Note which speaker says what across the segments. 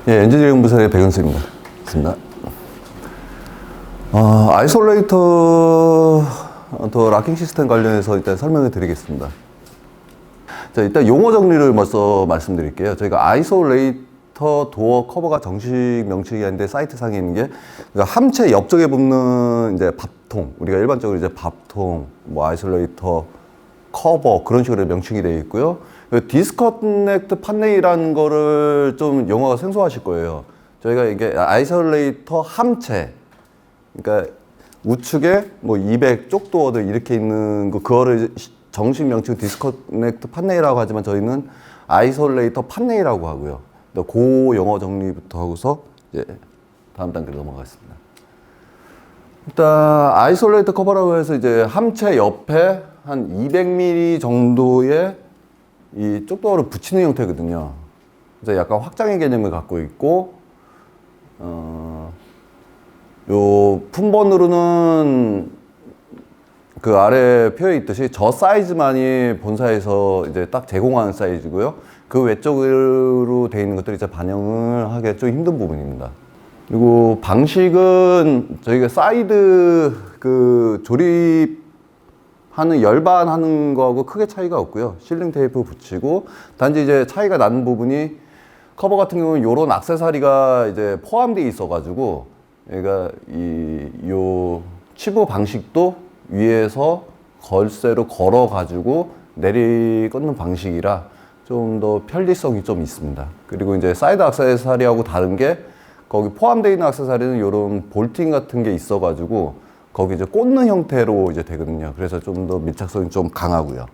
Speaker 1: 예, 엔지니어링 부서의 백은수입니다. 반갑습니다. 아이솔레이터 더 락킹 시스템 관련해서 일단 설명을 드리겠습니다. 자, 일단 용어 정리를 먼저 말씀드릴게요. 저희가 아이솔레이터 도어 커버가 정식 명칭이 아닌데 사이트상에 있는 게 그러니까 함체 옆쪽에 붙는 이제 밥통, 우리가 일반적으로 이제 밥통, 뭐 아이솔레이터 커버 그런 식으로 명칭이 되어 있고요. 디스커넥트 판넬이라는 거를 좀 용어가 생소하실 거예요. 저희가 이게 아이솔레이터 함체, 그러니까 우측에 뭐 200 쪽도어들 이렇게 있는 그거를 정식 명칭 디스커넥트 판넬이라고 하지만 저희는 아이솔레이터 판넬이라고 하고요. 그 용어 정리부터 하고서 이제 다음 단계로 넘어가겠습니다. 일단 아이솔레이터 커버라고 해서 이제 함체 옆에 한 200mm 정도의 이 쪽도어를 붙이는 형태거든요. 그래서 약간 확장의 개념을 갖고 있고, 요 품번으로는 그 아래 표에 있듯이 저 사이즈만이 본사에서 이제 딱 제공하는 사이즈고요. 그 외적으로 되어 있는 것들이 이제 반영을 하기 좀 힘든 부분입니다. 그리고 방식은 저희가 사이드 그 조립하는 열반하는 거하고 크게 차이가 없고요. 실링 테이프 붙이고 단지 이제 차이가 나는 부분이 커버 같은 경우는 요런 액세서리가 이제 포함되어 있어 가지고 얘가 요 치부 방식도 위에서 걸쇠로 걸어 가지고 내리 꽂는 방식이라 좀 더 편리성이 좀 있습니다. 그리고 이제 사이드 액세서리하고 다른 게 거기 포함되어 있는 액세서리는 요런 볼팅 같은 게 있어 가지고 거기 이제 꽂는 형태로 이제 되거든요. 그래서 좀 더 밀착성이 좀 강하고요.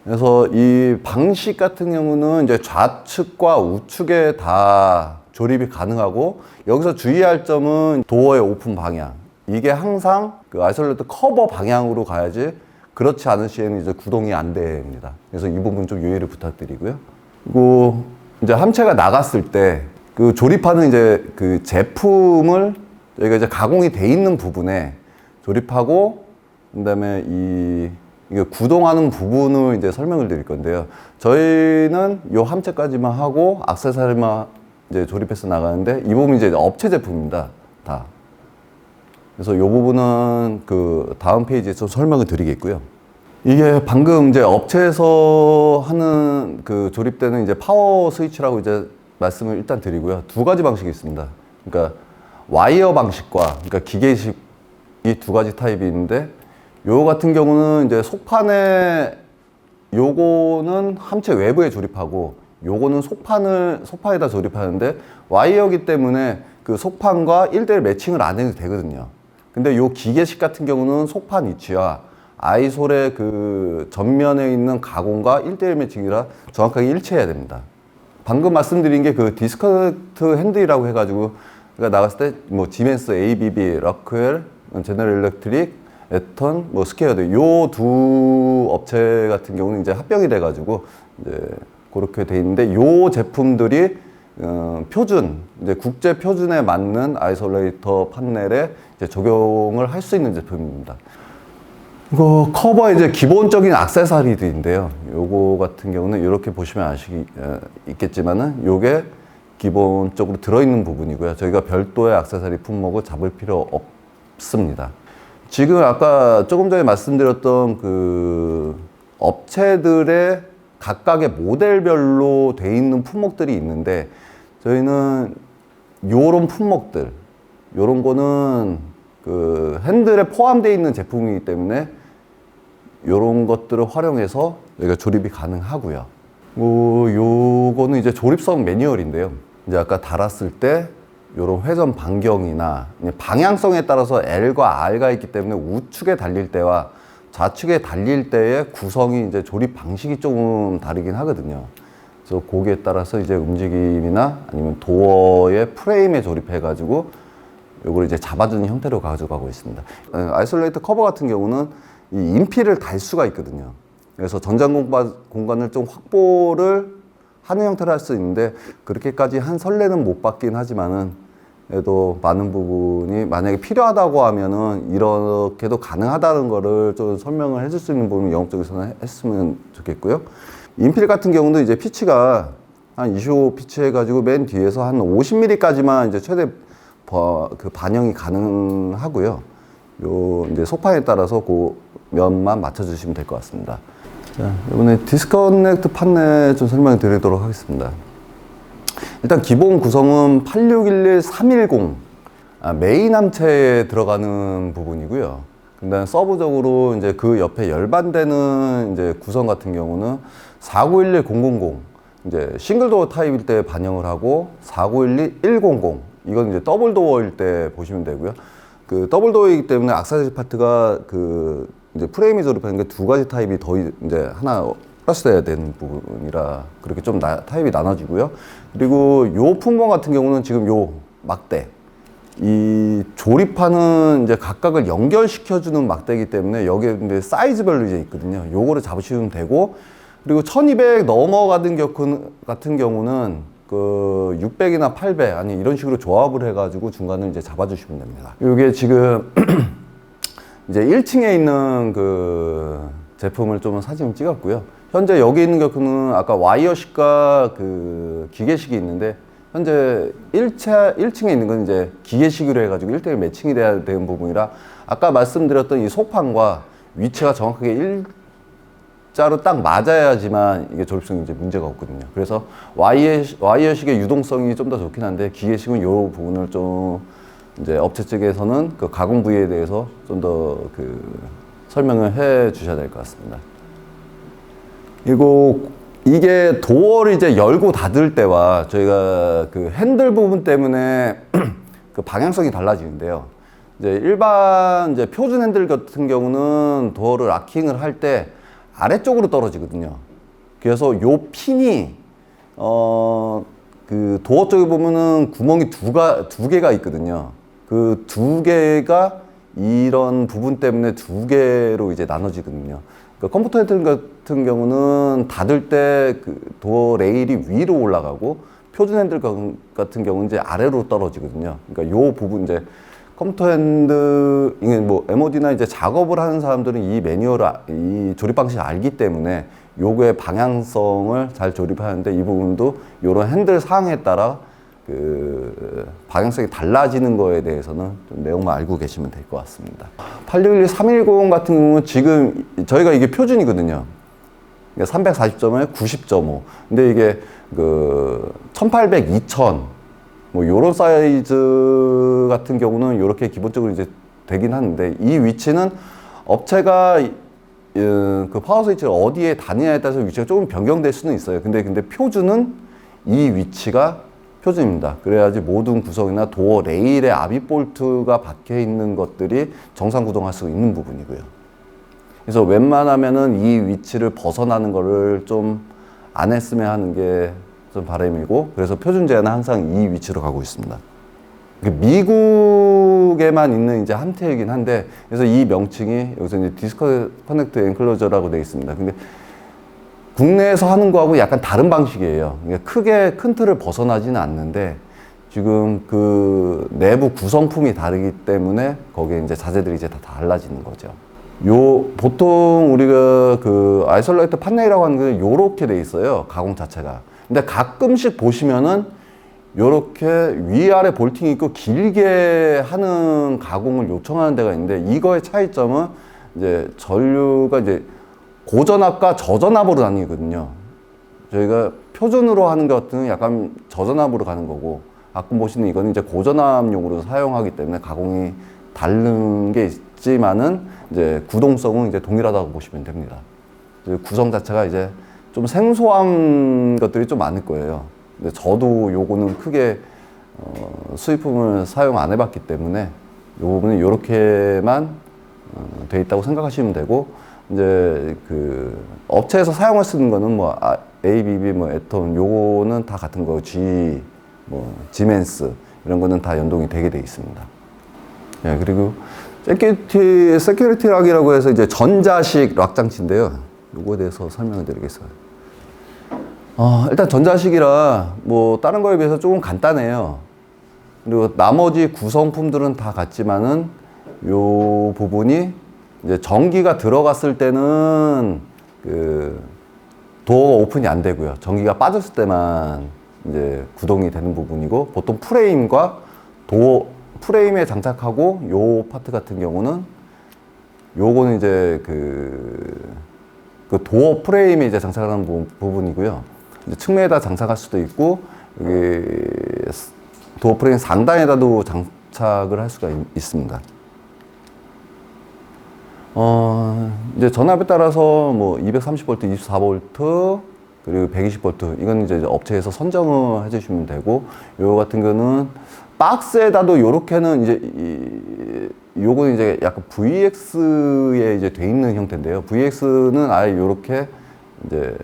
Speaker 1: 그래서 이 방식 같은 경우는 이제 좌측과 우측에 다 조립이 가능하고 여기서 주의할 점은 도어의 오픈 방향. 이게 항상 그 아이솔레이터 커버 방향으로 가야지 그렇지 않은 시에는 이제 구동이 안 됩니다. 그래서 이 부분 좀 유의를 부탁드리고요. 그리고 이제 함체가 나갔을 때 그 조립하는 이제 그 제품을 저희가 이제 가공이 돼 있는 부분에 조립하고 그다음에 이게 구동하는 부분을 이제 설명을 드릴 건데요. 저희는 요 함체까지만 하고 액세서리만 이제 조립해서 나가는데 이 부분이 이제 업체 제품입니다. 다. 그래서 요 부분은 그 다음 페이지에 좀 설명을 드리겠고요. 이게 방금 이제 업체에서 하는 그 조립되는 이제 파워 스위치라고 이제 말씀을 일단 드리고요. 두 가지 방식이 있습니다. 그러니까 와이어 방식과 그러니까 기계식 이 두 가지 타입이 있는데 요 같은 경우는 이제 속판에 요거는 함체 외부에 조립하고 요거는 속판에다 조립하는데 와이어기 때문에 그 속판과 1대1 매칭을 안 해도 되거든요. 근데 요 기계식 같은 경우는 속판 위치와 아이솔의 그 전면에 있는 가공과 1대1 매칭이라 정확하게 일치해야 됩니다. 방금 말씀드린 게 그 디스커넥트 핸들이라고 해가지고 나갔을 때 뭐 지멘스, ABB, 럭웰, 제너럴 일렉트릭, 에턴, 뭐 스퀘어드 요 두 업체 같은 경우는 이제 합병이 돼가지고 이제 그렇게 돼 있는데 요 제품들이 표준 이제 국제 표준에 맞는 아이솔레이터 판넬에 이제 적용을 할 수 있는 제품입니다. 이거 커버 이제 기본적인 액세서리들인데요. 요거 같은 경우는 이렇게 보시면 있겠지만은 요게 기본적으로 들어있는 부분이고요. 저희가 별도의 액세서리 품목을 잡을 필요 없습니다. 지금 아까 조금 전에 말씀드렸던 그 업체들의 각각의 모델별로 돼 있는 품목들이 있는데 저희는 요런 품목들, 요런 거는 그 핸들에 포함되어 있는 제품이기 때문에 요런 것들을 활용해서 여기가 조립이 가능하고요. 요거는 이제 조립성 매뉴얼인데요. 이제 아까 달았을 때 요런 회전 반경이나 방향성에 따라서 L과 R가 있기 때문에 우측에 달릴 때와 좌측에 달릴 때의 구성이 이제 조립 방식이 조금 다르긴 하거든요. 그래서 거기에 따라서 이제 움직임이나 아니면 도어의 프레임에 조립해 가지고 요걸 이제 잡아주는 형태로 가져가고 있습니다. 아이솔레이터 커버 같은 경우는 이 인피를 달 수가 있거든요. 그래서 전장 공간을 좀 확보를 하는 형태로 할 수 있는데 그렇게까지 한 선례는 못 받긴 하지만은 그래도 많은 부분이 만약에 필요하다고 하면은 이렇게도 가능하다는 거를 좀 설명을 해줄 수 있는 부분을 영업적에서는 했으면 좋겠고요. 인필 같은 경우도 이제 피치가 한 25 피치 해가지고 맨 뒤에서 한 50mm까지만 이제 최대 그 반영이 가능하고요. 요 이제 소파에 따라서 그 면만 맞춰주시면 될 것 같습니다. 자, 이번에 디스커넥트 판넬 좀 설명드리도록 하겠습니다. 일단 기본 구성은 8611-310 메인 함체에 들어가는 부분이고요. 근데 서브적으로 이제 그 옆에 열반되는 이제 구성 같은 경우는 4911-000 이제 싱글도어 타입일 때 반영을 하고 4911-100 이건 이제 더블도어일 때 보시면 되고요. 그 더블도어이기 때문에 악세사리 파트가 그 이제 프레임이 조립하는 게 두 가지 타입이 더 이제 하나 플러스돼야 되는 부분이라 그렇게 좀 타입이 나눠지고요. 그리고 요 품번 같은 경우는 지금 요 막대 이 조립하는 이제 각각을 연결시켜주는 막대이기 때문에 여기에 이제 사이즈별로 이제 있거든요. 요거를 잡으시면 되고, 그리고 1200 넘어가는 같은 경우는 그 600이나 800 아니 이런 식으로 조합을 해가지고 중간을 이제 잡아주시면 됩니다. 이게 지금 이제 1층에 있는 그 제품을 좀 사진을 찍었고요. 현재 여기 있는 경우는 아까 와이어식과 그 기계식이 있는데, 현재 1층에 있는 건 이제 기계식으로 해가지고 1대1 매칭이 돼야 되는 부분이라, 아까 말씀드렸던 이 소판과 위치가 정확하게 일자로 딱 맞아야지만 이게 조립성이 이제 문제가 없거든요. 그래서 와이어식의 유동성이 좀 더 좋긴 한데, 기계식은 이 부분을 좀 이제 업체 측에서는 그 가공 부위에 대해서 좀 더 그 설명을 해 주셔야 될 것 같습니다. 그리고 이게 도어를 이제 열고 닫을 때와 저희가 그 핸들 부분 때문에 그 방향성이 달라지는데요. 이제 일반 이제 표준 핸들 같은 경우는 도어를 락킹을 할 때 아래쪽으로 떨어지거든요. 그래서 요 핀이 그 도어 쪽에 보면은 구멍이 두 개가 있거든요. 그 두 개가 이런 부분 때문에 두 개로 이제 나눠지거든요. 그러니까 컴퓨터 핸들 같은 경우는 닫을 때 그 도어 레일이 위로 올라가고, 표준 핸들 같은 경우는 이제 아래로 떨어지거든요. 그러니까 요 부분 이제 컴퓨터 핸들, 이게 뭐 MOD나 이제 작업을 하는 사람들은 이 매뉴얼, 이 조립 방식을 알기 때문에 요거의 방향성을 잘 조립하는데, 이 부분도 요런 핸들 사항에 따라 그 방향성이 달라지는 거에 대해서는 좀 내용만 알고 계시면 될 것 같습니다. 8611-310 같은 경우는 지금 저희가 이게 표준이거든요. 340점에 90.5. 근데 이게 그 1800, 2000 뭐 요런 사이즈 같은 경우는 요렇게 기본적으로 이제 되긴 하는데, 이 위치는 업체가 그 파워 스위치를 어디에 다니냐에 따라서 위치가 조금 변경될 수는 있어요. 근데 표준은 이 위치가 표준입니다. 그래야지 모든 구성이나 도어 레일에 압입 볼트가 박혀 있는 것들이 정상 구동할 수 있는 부분이고요. 그래서 웬만하면은 이 위치를 벗어나는 거를 좀 안 했으면 하는 게 좀 바람이고, 그래서 표준 제한은 항상 이 위치로 가고 있습니다. 미국에만 있는 이제 함태이긴 한데, 그래서 이 명칭이 여기서 이제 디스커넥트 엔클로저라고 되어 있습니다. 근데 국내에서 하는 거하고 약간 다른 방식이에요. 그러니까 크게 큰 틀을 벗어나지는 않는데, 지금 그 내부 구성품이 다르기 때문에 거기에 이제 자재들이 이제 다 달라지는 거죠. 보통 우리가 그 아이솔레이터 판넬이라고 하는 게 요렇게 돼 있어요. 가공 자체가. 근데 가끔씩 보시면은 요렇게 위아래 볼팅이 있고 길게 하는 가공을 요청하는 데가 있는데, 이거의 차이점은 이제 전류가 이제 고전압과 저전압으로 나뉘거든요. 저희가 표준으로 하는 것은 약간 저전압으로 가는 거고, 가끔 보시는 이거는 이제 고전압용으로 사용하기 때문에 가공이 다른 게 있지만은 이제 구동성은 이제 동일하다고 보시면 됩니다. 구성 자체가 이제 좀 생소한 것들이 좀 많을 거예요. 근데 저도 요거는 크게 수입품을 사용 안 해봤기 때문에 요 부분은 이렇게만 돼 있다고 생각하시면 되고, 이제 그 업체에서 사용할 수 있는 거는 뭐 ABB, 뭐 애톤 요거는 다 같은 거, G, 뭐 지멘스 이런 거는 다 연동이 되게 돼 있습니다. 예, 그리고 세큐리티 락이라고 해서 이제 전자식 락 장치인데요. 요거에 대해서 설명을 드리겠어요. 일단 전자식이라 뭐 다른 거에 비해서 조금 간단해요. 그리고 나머지 구성품들은 다 같지만은 요 부분이 이제 전기가 들어갔을 때는 그 도어가 오픈이 안 되고요. 전기가 빠졌을 때만 이제 구동이 되는 부분이고, 보통 프레임과 도어, 프레임에 장착하고 요 파트 같은 경우는 요거는 이제 그 도어 프레임에 이제 장착하는 부분이고요. 이제 측면에다 장착할 수도 있고, 여기 도어 프레임 상단에다도 장착을 할 수가 있습니다. 이제 전압에 따라서 뭐 230V, 24V, 그리고 120V, 이건 이제 업체에서 선정을 해주시면 되고, 요 같은 거는 박스에다도 요렇게는 이제 요거는 이제 약간 VX에 이제 돼 있는 형태인데요. VX는 아예 요렇게 이제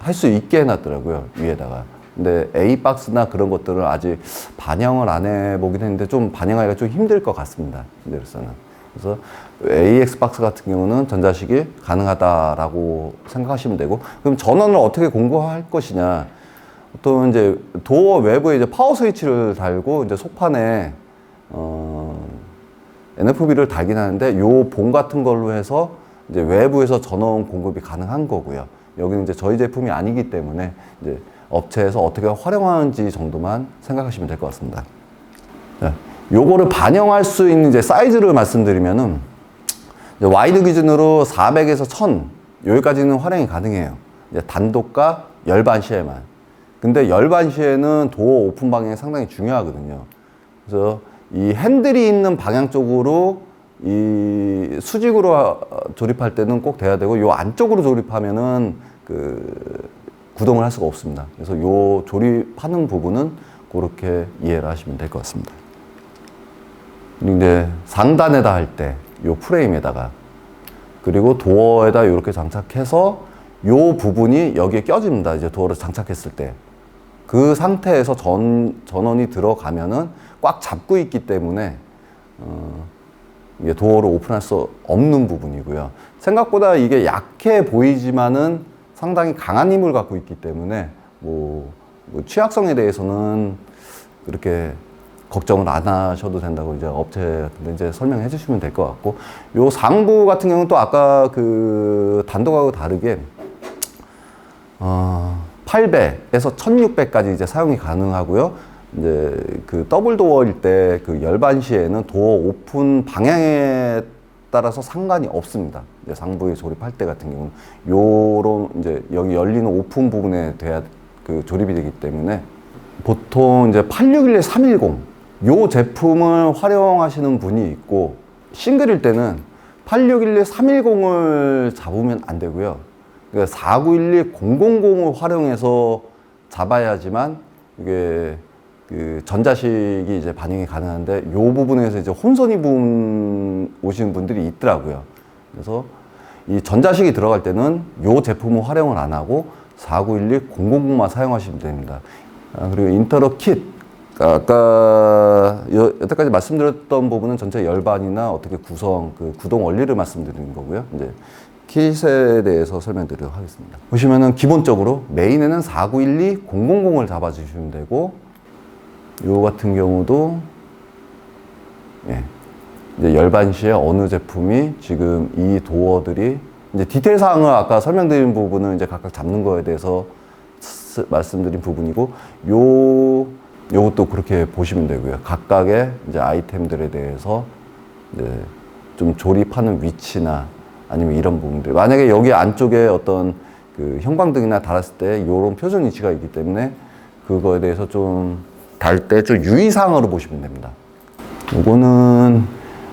Speaker 1: 할 수 있게 해놨더라고요, 위에다가. 근데 A 박스나 그런 것들은 아직 반영을 안 해보긴 했는데 좀 반영하기가 좀 힘들 것 같습니다, 현재로서는. 그래서 AX 박스 같은 경우는 전자식이 가능하다라고 생각하시면 되고, 그럼 전원을 어떻게 공급할 것이냐. 또 이제 도어 외부에 이제 파워 스위치를 달고 이제 속판에 NFB를 달긴 하는데, 요 봉 같은 걸로 해서 이제 외부에서 전원 공급이 가능한 거고요. 여기는 이제 저희 제품이 아니기 때문에 이제 업체에서 어떻게 활용하는지 정도만 생각하시면 될 것 같습니다. 네. 요거를 반영할 수 있는 이제 사이즈를 말씀드리면은, 이제 와이드 기준으로 400에서 1000 여기까지는 활용이 가능해요. 이제 단독과 열반 시에만. 근데 열반 시에는 도어 오픈 방향이 상당히 중요하거든요. 그래서 이 핸들이 있는 방향 쪽으로 이 수직으로 조립할 때는 꼭 돼야 되고, 요 안쪽으로 조립하면은 그 구동을 할 수가 없습니다. 그래서 요 조립하는 부분은 그렇게 이해를 하시면 될 것 같습니다. 이제 상단에다 할 때 요 프레임에다가, 그리고 도어에다 이렇게 장착해서 요 부분이 여기에 껴집니다. 이제 도어를 장착했을 때 그 상태에서 전원이 들어가면은 꽉 잡고 있기 때문에 이게 도어를 오픈할 수 없는 부분이고요. 생각보다 이게 약해 보이지만은 상당히 강한 힘을 갖고 있기 때문에 뭐 취약성에 대해서는 그렇게 걱정을 안 하셔도 된다고 이제 업체 이제 설명해 주시면 될 것 같고, 요 상부 같은 경우는 또 아까 그 단독하고 다르게 800에서 1600까지 이제 사용이 가능하고요. 이제 그 더블 도어일 때 그 열반 시에는 도어 오픈 방향에 따라서 상관이 없습니다. 이제 상부에 조립할 때 같은 경우는 요런 이제 여기 열리는 오픈 부분에 돼야 그 조립이 되기 때문에, 보통 이제 8611, 310 요 제품을 활용하시는 분이 있고, 싱글일 때는 8611, 310을 잡으면 안 되고요. 그러니까 4911, 000을 활용해서 잡아야지만 이게 그 전자식이 이제 반영이 가능한데, 요 부분에서 이제 혼선이 오시는 분들이 있더라고요. 그래서 이 전자식이 들어갈 때는 요 제품을 활용을 안 하고 4911, 000만 사용하시면 됩니다. 그리고 인터럽 킷, 아까 여태까지 말씀드렸던 부분은 전체 열반이나 어떻게 구성, 그 구동 원리를 말씀드리는 거고요. 이제 킷에 대해서 설명드리도록 하겠습니다. 보시면은 기본적으로 메인에는 4912, 000을 잡아주시면 되고, 요 같은 경우도 예, 이제 열반 시에 어느 제품이 지금 이 도어들이 이제 디테일 사항을 아까 설명드린 부분은 이제 각각 잡는 거에 대해서 말씀드린 부분이고, 요것도 그렇게 보시면 되고요. 각각의 이제 아이템들에 대해서 이제 좀 조립하는 위치나 아니면 이런 부분들, 만약에 여기 안쪽에 어떤 그 형광등이나 달았을 때 요런 표준 위치가 있기 때문에 그거에 대해서 좀 달 때 좀 유의사항으로 보시면 됩니다. 요거는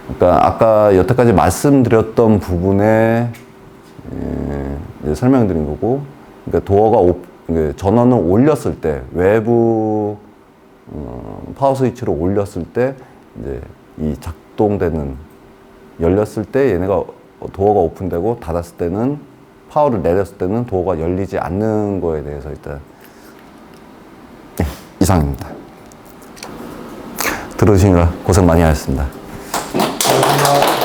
Speaker 1: 그러니까 아까 여태까지 말씀드렸던 부분에 이제 설명드린 거고, 그러니까 도어가 전원을 올렸을 때 외부 파워 스위치로 올렸을 때 이제 이 작동되는, 열렸을 때 얘네가 도어가 오픈되고, 닫았을 때는 파워를 내렸을 때는 도어가 열리지 않는 거에 대해서 일단 이상입니다. 들어주시느라 고생 많이 하셨습니다.
Speaker 2: 감사합니다.